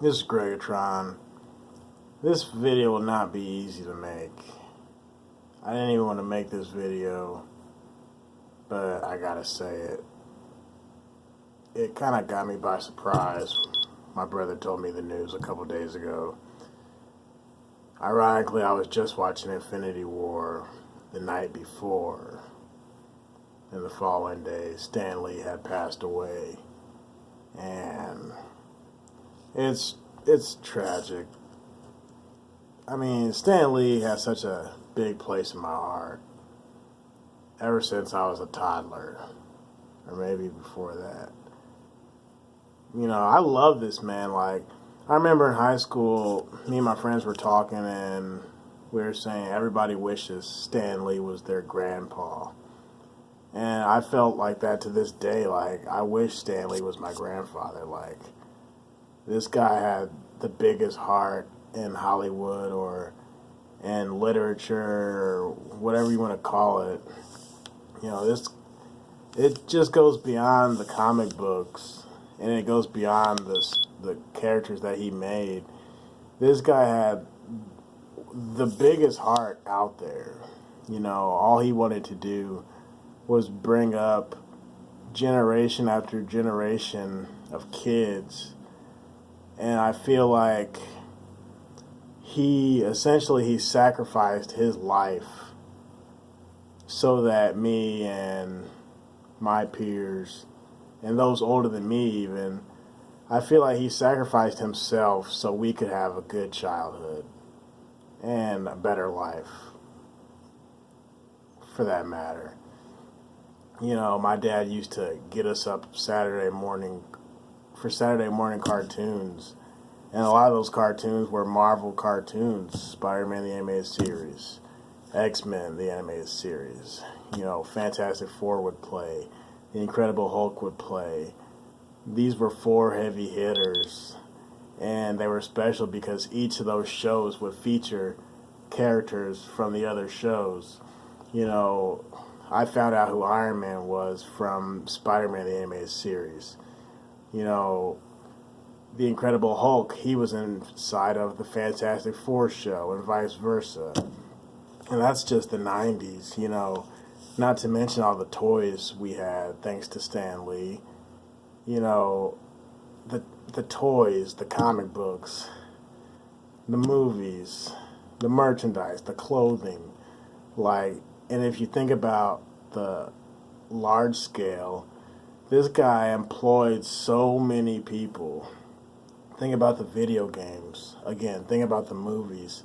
This is Gregatron. This video will not be easy to make. I didn't even want to make this video, but I gotta say it. It kind of got me by surprise. My brother told me the news a couple days ago. Ironically, I was just watching Infinity War the night before, and the following day, Stan Lee had passed away, and it's tragic. I mean, Stan Lee has such a big place in my heart ever since I was a toddler, or maybe before that. You know, I love this man. Like, I remember in high school, me and my friends were talking, and we were saying everybody wishes Stan Lee was their grandpa. And I felt like that to this day. Like, I wish Stan Lee was my grandfather. Like, this guy had the biggest heart in Hollywood or in literature or whatever you want to call it. You know, it just goes beyond the comic books, and it goes beyond the characters that he made. This guy had the biggest heart out there. You know, all he wanted to do was bring up generation after generation of kids. And I feel like he sacrificed his life so that me and my peers and those older than me even, I feel like he sacrificed himself so we could have a good childhood and a better life, for that matter. You know, my dad used to get us up Saturday morning for Saturday morning cartoons, and a lot of those cartoons were Marvel cartoons. SpiderMan the animated series, X-Men the animated series, you know, Fantastic Four would play, the Incredible Hulk would play. These were 4 heavy hitters, and they were special because each of those shows would feature characters from the other shows. You know, I found out who Iron Man was from Spider-Man the animated series. You know, the Incredible Hulk, he was inside of the Fantastic Four show and vice versa. And that's just the 90s, you know, not to mention all the toys we had thanks to Stan Lee. You know, the toys, the comic books, the movies, the merchandise, the clothing, like, and if you think about the large scale, this guy employed so many people. Think about the video games. Again, think about the movies.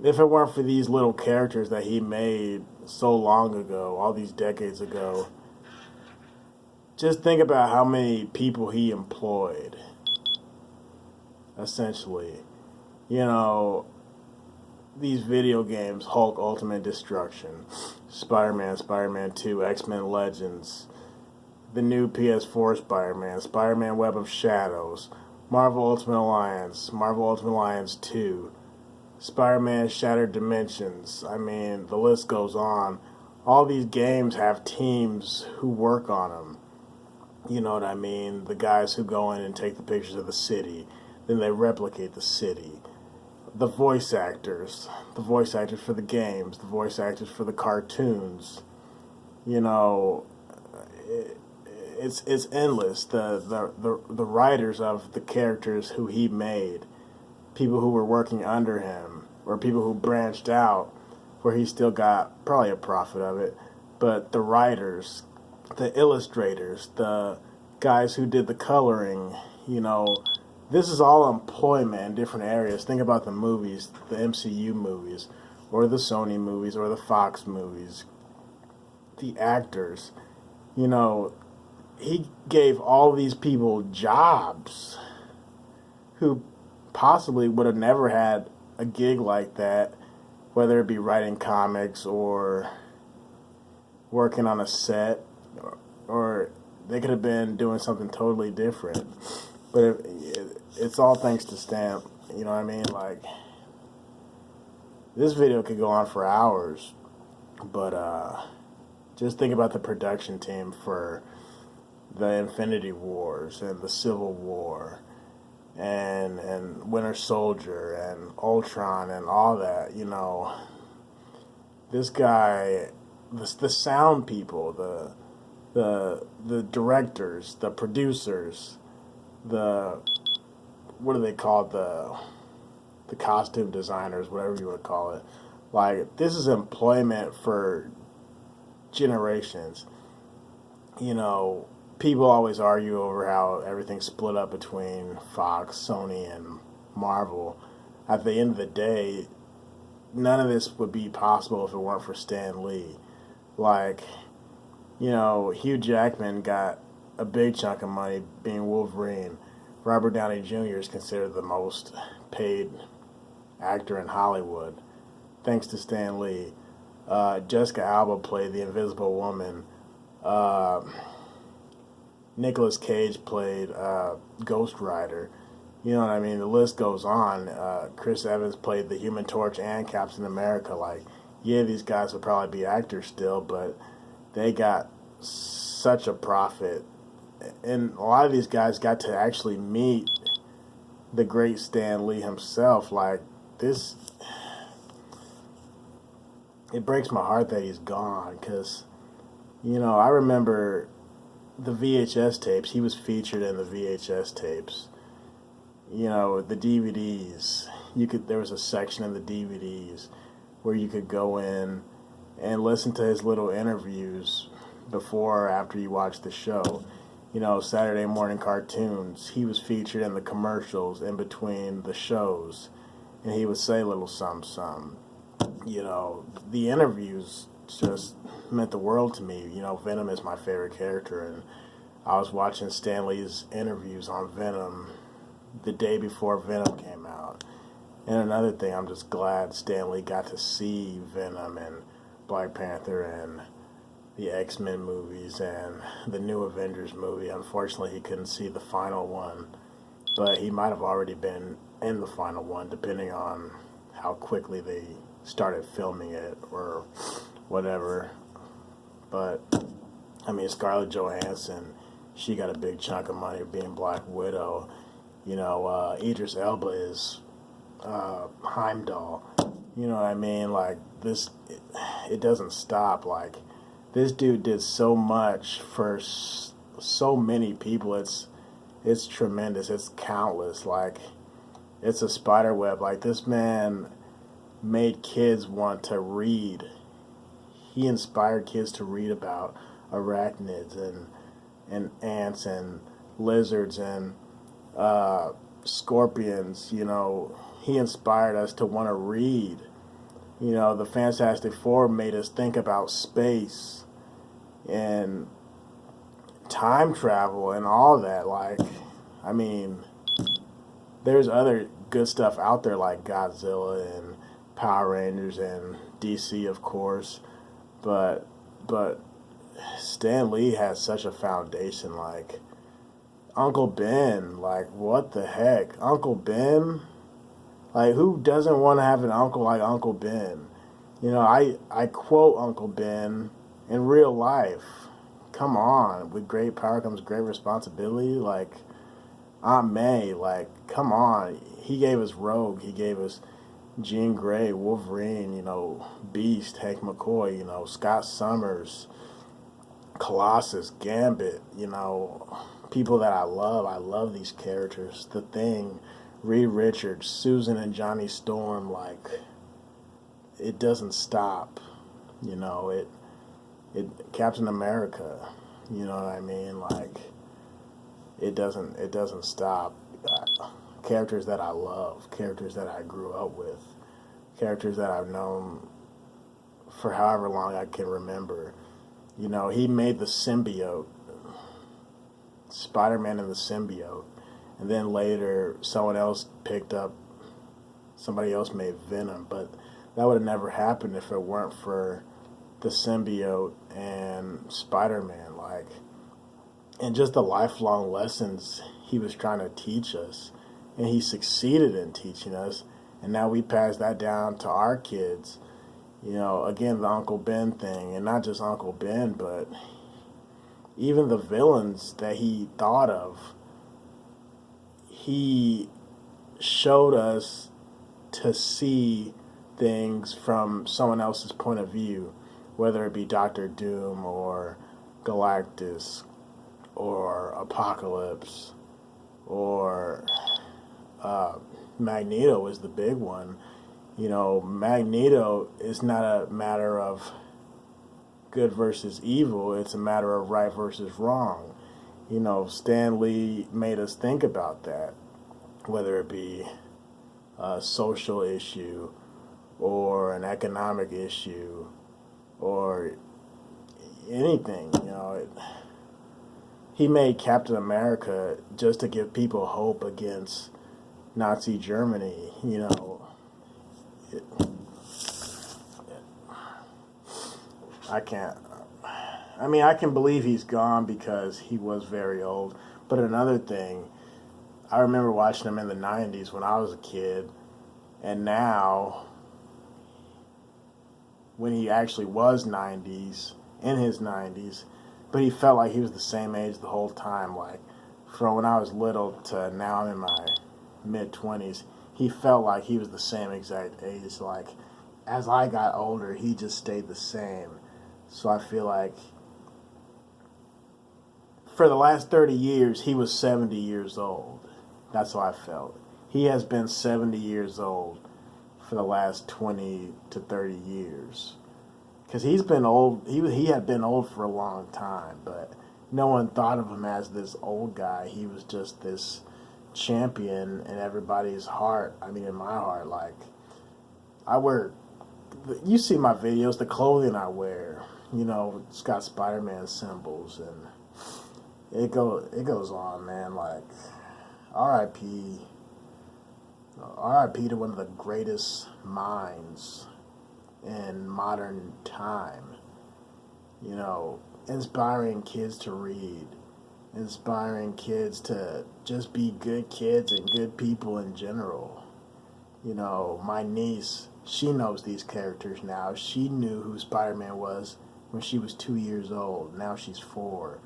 If it weren't for these little characters that he made so long ago, all these decades ago, just think about how many people he employed, essentially. You know, these video games, Hulk Ultimate Destruction, Spider-Man, Spider-Man 2, X-Men Legends, the new PS4 Spider-Man, Spider-Man Web of Shadows, Marvel Ultimate Alliance, Marvel Ultimate Alliance 2, Spider-Man Shattered Dimensions. I mean, the list goes on. All these games have teams who work on them. You know what I mean? The guys who go in and take the pictures of the city, then they replicate the city. The voice actors for the games, the voice actors for the cartoons. You know, it's endless. The writers of the characters who he made, people who were working under him, or people who branched out, where he still got probably a profit of it. But the writers, the illustrators, the guys who did the coloring, you know, this is all employment in different areas. Think about the movies, the MCU movies, or the Sony movies, or the Fox movies. The actors, you know, he gave all these people jobs who possibly would have never had a gig like that, whether it be writing comics or working on a set, or they could have been doing something totally different. But it's all thanks to Stan. You know what I mean? Like, this video could go on for hours, but just think about the production team for the Infinity Wars and the Civil War and Winter Soldier and Ultron and all that. You know, this guy, the sound people, the directors, the producers, the what do they call it? The costume designers, whatever you would call it. Like, this is employment for generations. You know, people always argue over how everything's split up between Fox, Sony, and Marvel. At the end of the day, none of this would be possible if it weren't for Stan Lee. Like, you know, Hugh Jackman got a big chunk of money being Wolverine. Robert Downey Jr. is considered the most paid actor in Hollywood, thanks to Stan Lee. Jessica Alba played the Invisible Woman. Nicolas Cage played Ghost Rider. You know what I mean? The list goes on. Chris Evans played the Human Torch and Captain America. Like, yeah, these guys would probably be actors still, but they got such a profit. And a lot of these guys got to actually meet the great Stan Lee himself. Like, this, it breaks my heart that he's gone, because, you know, I remember the VHS tapes. He was featured in the VHS tapes. You know, the DVDs. There was a section in the DVDs where you could go in and listen to his little interviews before or after you watched the show. You know, Saturday morning cartoons. He was featured in the commercials in between the shows, and he would say a little something. You know, the interviews just meant the world to me. You know, Venom is my favorite character, and I was watching Stan Lee's interviews on Venom the day before Venom came out. And another thing, I'm just glad Stan Lee got to see Venom and Black Panther and the X-Men movies and the new Avengers movie. Unfortunately, he couldn't see the final one, but he might have already been in the final one, depending on how quickly they started filming it or whatever. But, I mean, Scarlett Johansson, she got a big chunk of money being Black Widow. You know, Idris Elba is Heimdall. You know what I mean? Like, this, it doesn't stop. Like, this dude did so much for so many people. It's tremendous. It's countless. Like, it's a spider web. Like, this man made kids want to read. He inspired kids to read about arachnids and ants and lizards and scorpions. You know, he inspired us to want to read. You know, the Fantastic Four made us think about space and time travel and all that. Like, I mean, there's other good stuff out there like Godzilla and Power Rangers and DC, of course, but Stan Lee has such a foundation. Like, Uncle Ben, like, what the heck? Uncle Ben? Like, who doesn't want to have an uncle like Uncle Ben? You know, I quote Uncle Ben in real life. Come on, with great power comes great responsibility. Like, Aunt May, like, come on. He gave us Rogue. He gave us Jean Grey, Wolverine, you know, Beast, Hank McCoy, you know, Scott Summers, Colossus, Gambit, you know, people that I love. I love these characters. The Thing, Reed Richards, Susan and Johnny Storm. Like, it doesn't stop. You know, it Captain America, you know what I mean? Like, it doesn't stop. Characters that I love, characters that I grew up with, characters that I've known for however long I can remember. You know, he made the symbiote, Spider-Man and the symbiote, and then later somebody else made Venom, but that would have never happened if it weren't for the symbiote and Spider-Man. Like, and just the lifelong lessons he was trying to teach us, and he succeeded in teaching us, and now we pass that down to our kids. You know, again, the Uncle Ben thing, and not just Uncle Ben, but even the villains that he thought of, he showed us to see things from someone else's point of view, whether it be Doctor Doom or Galactus or Apocalypse or Magneto is the big one. Magneto is not a matter of good versus evil. It's a matter of right versus wrong. Stan Lee made us think about that, whether it be a social issue or an economic issue or anything. He made Captain America just to give people hope against Nazi Germany. I can't. I can believe he's gone because he was very old. But another thing, I remember watching him in the 90s when I was a kid, and now, when he actually was in his 90s, but he felt like he was the same age the whole time. Like, from when I was little to now I'm in my mid-20s, he felt like he was the same exact age. Like, as I got older, he just stayed the same. So I feel like for the last 30 years, he was 70 years old. That's how I felt. He has been 70 years old for the last 20 to 30 years. Because he's been old. He had been old for a long time, but no one thought of him as this old guy. He was just this champion in everybody's heart. In my heart. Like, you see my videos, the clothing I wear. It's got SpiderMan symbols, and it goes on, man. Like, R.I.P. R.I.P. to one of the greatest minds in modern time. Inspiring kids to read, inspiring kids to just be good kids and good people in general. My niece, she knows these characters now. She knew who Spider-Man was when she was 2 years old. Now she's 4.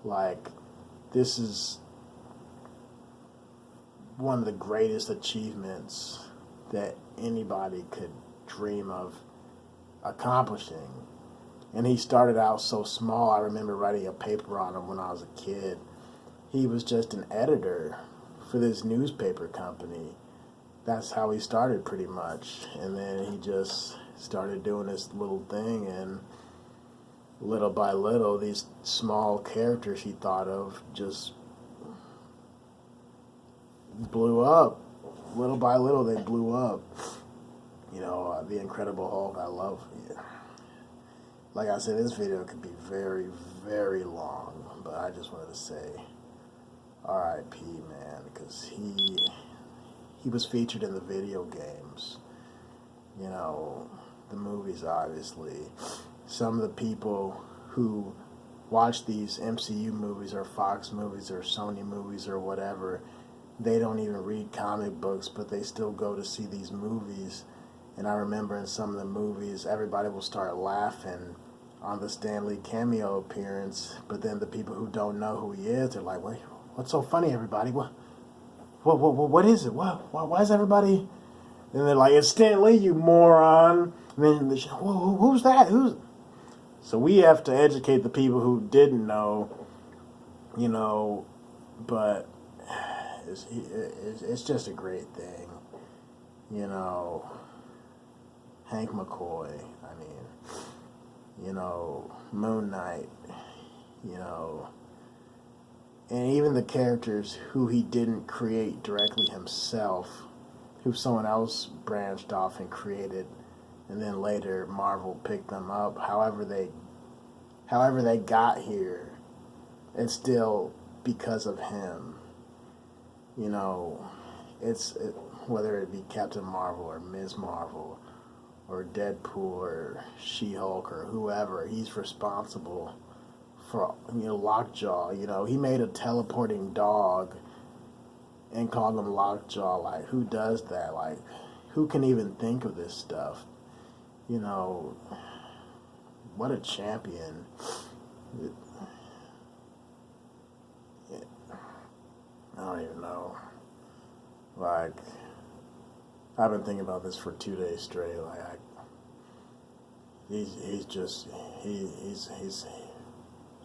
Like, this is one of the greatest achievements that anybody could dream of accomplishing. And he started out so small. I remember writing a paper on him when I was a kid. He was just an editor for this newspaper company. That's how he started, pretty much. And then he just started doing this little thing, and little by little, these small characters he thought of just blew up. Little by little, they blew up. The Incredible Hulk, I love it. Like I said, this video could be very, very long, but I just wanted to say R.I.P., man, because he was featured in the video games, the movies, obviously. Some of the people who watch these MCU movies or Fox movies or Sony movies or whatever, they don't even read comic books, but they still go to see these movies. And I remember in some of the movies, everybody will start laughing on the Stan Lee cameo appearance, but then the people who don't know who he is, they're like, "Wait, what's so funny, everybody? What is it? Why is everybody?" And they're like, "It's Stan Lee, you moron!" And then they say, "Who's that? Who's?" So we have to educate the people who didn't know, But it's just a great thing, Hank McCoy, Moon Knight, and even the characters who he didn't create directly himself, who someone else branched off and created, and then later Marvel picked them up. However they got here, it's still because of him. Whether it be Captain Marvel or Ms. Marvel or Deadpool or She-Hulk or whoever, he's responsible for, Lockjaw. He made a teleporting dog and called him Lockjaw. Like, who does that? Like, who can even think of this stuff? What a champion. I don't even know Like, I've been thinking about this for 2 days straight. Like, he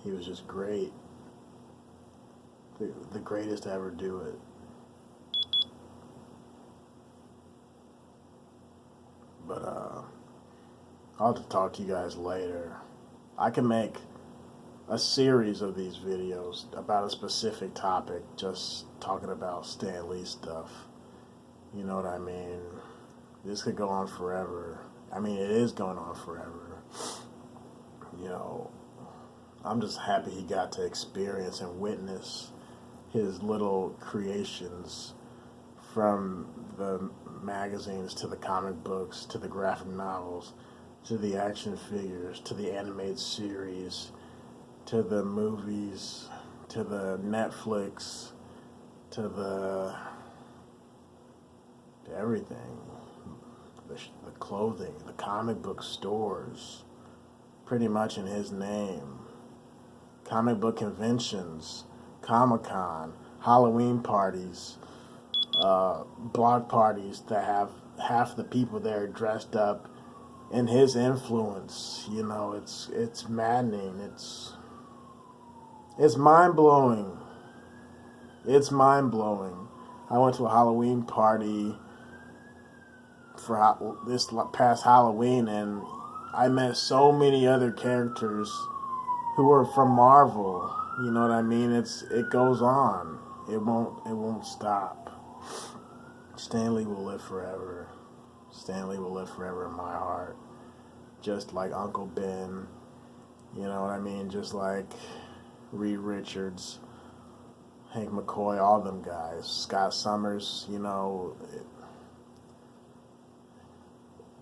was just great. The greatest to ever do it. But I'll have to talk to you guys later. I can make a series of these videos about a specific topic, just talking about Stan Lee stuff. You know what I mean? This could go on forever. I mean, it is going on forever. You know, I'm just happy he got to experience and witness his little creations, from the magazines to the comic books to the graphic novels to the action figures to the animated series to the movies to the Netflix to everything, the clothing, the comic book stores, pretty much in his name, comic book conventions, Comic-Con, Halloween parties, block parties that have half the people there dressed up in his influence. You know, it's maddening. It's mind-blowing. It's mind-blowing. I went to a Halloween party for this past Halloween, and I met so many other characters who are from Marvel. You know what I mean? It goes on. It won't stop. Stan Lee will live forever. Stan Lee will live forever in my heart. Just like Uncle Ben. You know what I mean? Just like Reed Richards, Hank McCoy, all them guys. Scott Summers, you know.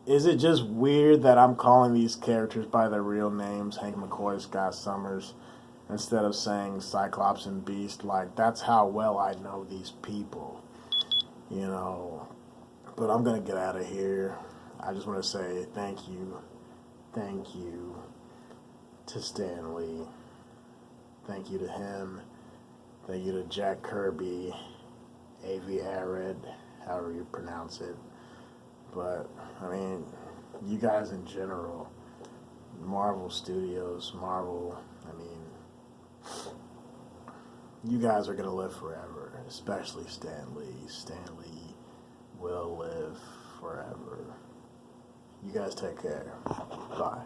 Is it just weird that I'm calling these characters by their real names, Hank McCoy, Scott Summers, instead of saying Cyclops and Beast? Like, that's how well I know these people, you know. But I'm going to get out of here. I just want to say thank you to Stan Lee. Thank you to him. Thank you to Jack Kirby, A.V. Arad, however you pronounce it. But, I mean, you guys in general, Marvel Studios, Marvel, I mean, you guys are going to live forever, especially Stan Lee. Stan Lee will live forever. You guys take care. Bye.